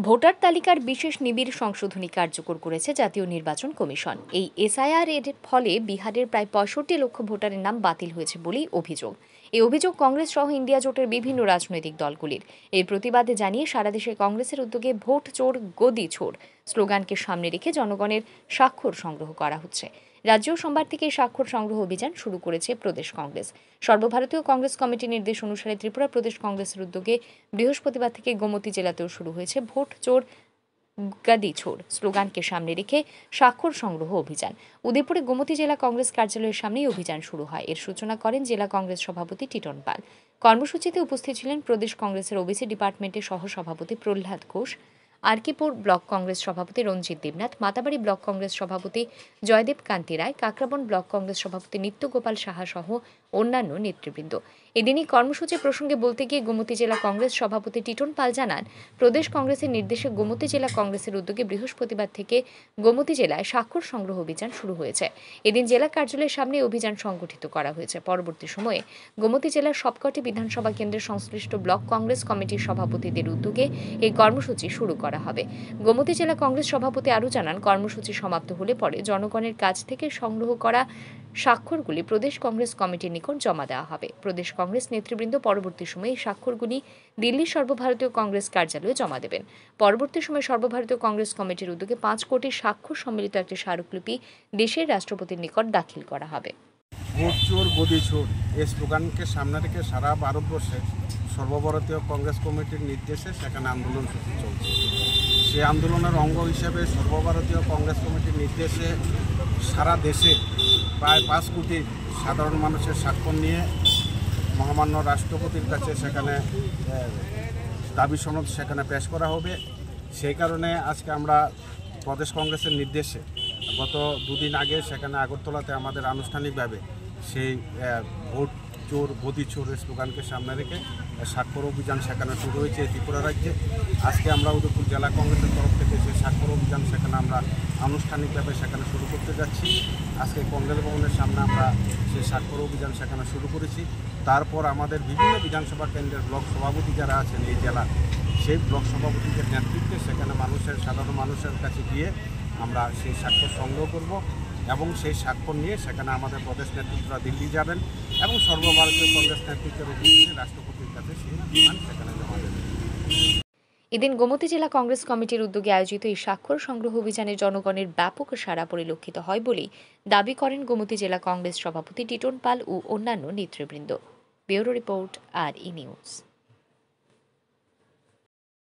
Voter তালিকার বিশেষ নিবিড় সংশোধনী কার্যকর করেছে জাতীয় নির্বাচন কমিশন। এই এসআইআর এর ফলে বিহারের প্রায় ৬৫ লক্ষ ভোটারের নাম বাতিল হয়েছে বলেই অভিযোগ। এই অভিযোগ কংগ্রেস সহ ইন্ডিয়া জোটের বিভিন্ন রাজনৈতিক দলগুলির। এর প্রতিবাদে জানিয়ে সারা দেশে কংগ্রেসের উদ্যোগে ভোট চোর গদি চোর স্লোগানকে সামনে রেখে জনগণের স্বাক্ষর সংগ্রহ করা হচ্ছে। রাজ্যেও সোমবার থেকে স্বাক্ষর সংগ্রহ অভিযান শুরু করেছে প্রদেশ কংগ্রেস। সর্বভারতীয় কংগ্রেস কমিটির নির্দেশ অনুসারে ত্রিপুরা প্রদেশ কংগ্রেসের উদ্যোগে বৃহস্পতিবার থেকে গোমতী জেলাতেও শুরু হয়েছে ভোট চোর গাদি ছোড় স্লোগানকে সামনে রেখে স্বাক্ষর সংগ্রহ অভিযান। উদয়পুরে গোমতী জেলা কংগ্রেস কার্যালয়ের সামনেই অভিযান শুরু হয়। এর সূচনা করেন জেলা কংগ্রেস সভাপতি টিটন পাল। কর্মসূচিতে উপস্থিত ছিলেন প্রদেশ কংগ্রেসের ওবিসি ডিপার্টমেন্টের সহ সভাপতি প্রহ্লাদ ঘোষ, আরকিপুর ব্লক কংগ্রেস সভাপতি রঞ্জিত দেবনাথ, মাতাবাড়ি ব্লক কংগ্রেস সভাপতি জয়দেব কান্তি রায়, কাকরাবন ব্লক কংগ্রেস সভাপতি নিত্যগোপাল সাহা সহ অন্যান্য নেতৃবৃন্দ। এদিনই কর্মসূচি প্রসঙ্গে বলতে গিয়ে গোমতী জেলা কংগ্রেস সভাপতি টিটন পাল জানান, প্রদেশ কংগ্রেসের নির্দেশে গোমতী জেলা কংগ্রেসের উদ্যোগে বৃহস্পতিবার থেকে গোমতী জেলায় স্বাক্ষর সংগ্রহ অভিযান শুরু হয়েছে। এদিন জেলা কার্যালয়ের সামনে অভিযান সংগঠিত করা হয়েছে। পরবর্তী সময়ে গোমতী জেলার সবকটি বিধানসভা কেন্দ্রের সংশ্লিষ্ট ব্লক কংগ্রেস কমিটির সভাপতিদের উদ্যোগে এই কর্মসূচি শুরু করা হবে। গোমতী জেলা কংগ্রেস সভাপতি আরও জানান, কর্মসূচি সমাপ্ত হলে পরে জনগণের কাছ থেকে সংগ্রহ করা স্বাক্ষরগুলি প্রদেশ কংগ্রেস কমিটির নিকট জমা দেওয়া হবে। প্রদেশ কংগ্রেস নেতৃবৃন্দ পরবর্তী সময়ে এই স্বাক্ষরগুলি দিল্লির সর্বভারতীয় কংগ্রেস কার্যালয়ে জমা দেবেন। পরবর্তী সময়ে সর্বভারতীয় কংগ্রেস কমিটির উদ্যোগে ৫ কোটি স্বাক্ষর সম্মিলিত একটি স্মারকলিপি দেশের রাষ্ট্রপতির নিকট দাখিল করা হবে। ভোট চোর গদি চোর এই স্লোগানকে সামনে রেখে সারা ভারতবর্ষে সর্বভারতীয় কংগ্রেস কমিটির নির্দেশে সেখানে আন্দোলন সূচি চলছে। সেই আন্দোলনের অঙ্গ হিসেবে সর্বভারতীয় কংগ্রেস কমিটির নির্দেশে সারা দেশে প্রায় ৫ কোটি সাধারণ মানুষের স্বাক্ষর নিয়ে মহামান্য রাষ্ট্রপতির কাছে সেখানে দাবি সনদ সেখানে পেশ করা হবে। সেই কারণে আজকে আমরা প্রদেশ কংগ্রেসের নির্দেশে গত দুদিন আগে সেখানে আগরতলাতে আমাদের আনুষ্ঠানিকভাবে সেই ভোট চোর গদি চোরের স্লোগানকে সামনে রেখে স্বাক্ষর অভিযান সেখানে শুরু হয়েছে ত্রিপুরা রাজ্যে। আজকে আমরা উদয়পুর জেলা কংগ্রেসের তরফ থেকে সেই স্বাক্ষর অভিযান সেখানে আমরা আনুষ্ঠানিকভাবে সেখানে শুরু করতে যাচ্ছি। আজকে কংগ্রেস ভবনের সামনে আমরা সেই স্বাক্ষর অভিযান সেখানে শুরু করেছি। তারপর আমাদের বিভিন্ন বিধানসভা কেন্দ্রের ব্লক সভাপতি যারা আছেন এই জেলার, সেই ব্লক সভাপতিদের নেতৃত্বে সেখানে সাধারণ মানুষের কাছে গিয়ে আমরা সেই স্বাক্ষর সংগ্রহ করব এবং সেই স্বাক্ষর নিয়ে সেখানে আমাদের প্রদেশ নেতৃত্বরা দিল্লি যাবেন এবং সর্বভারতীয় কংগ্রেস নেতৃত্বের অভিযোগে রাষ্ট্রপতির কাছে সেই বিমান সেখানে জমা দেবেন। এদিন গোমতী জেলা কংগ্রেস কমিটির উদ্যোগে আয়োজিত এই স্বাক্ষর সংগ্রহ অভিযানে জনগণের ব্যাপক সাড়া পরিলক্ষিত হয় বলেই দাবি করেন গোমতী জেলা কংগ্রেস সভাপতি টিটন পাল ও অন্যান্য নেতৃবৃন্দ। ব্যুরো রিপোর্ট, আর ই নিউজ।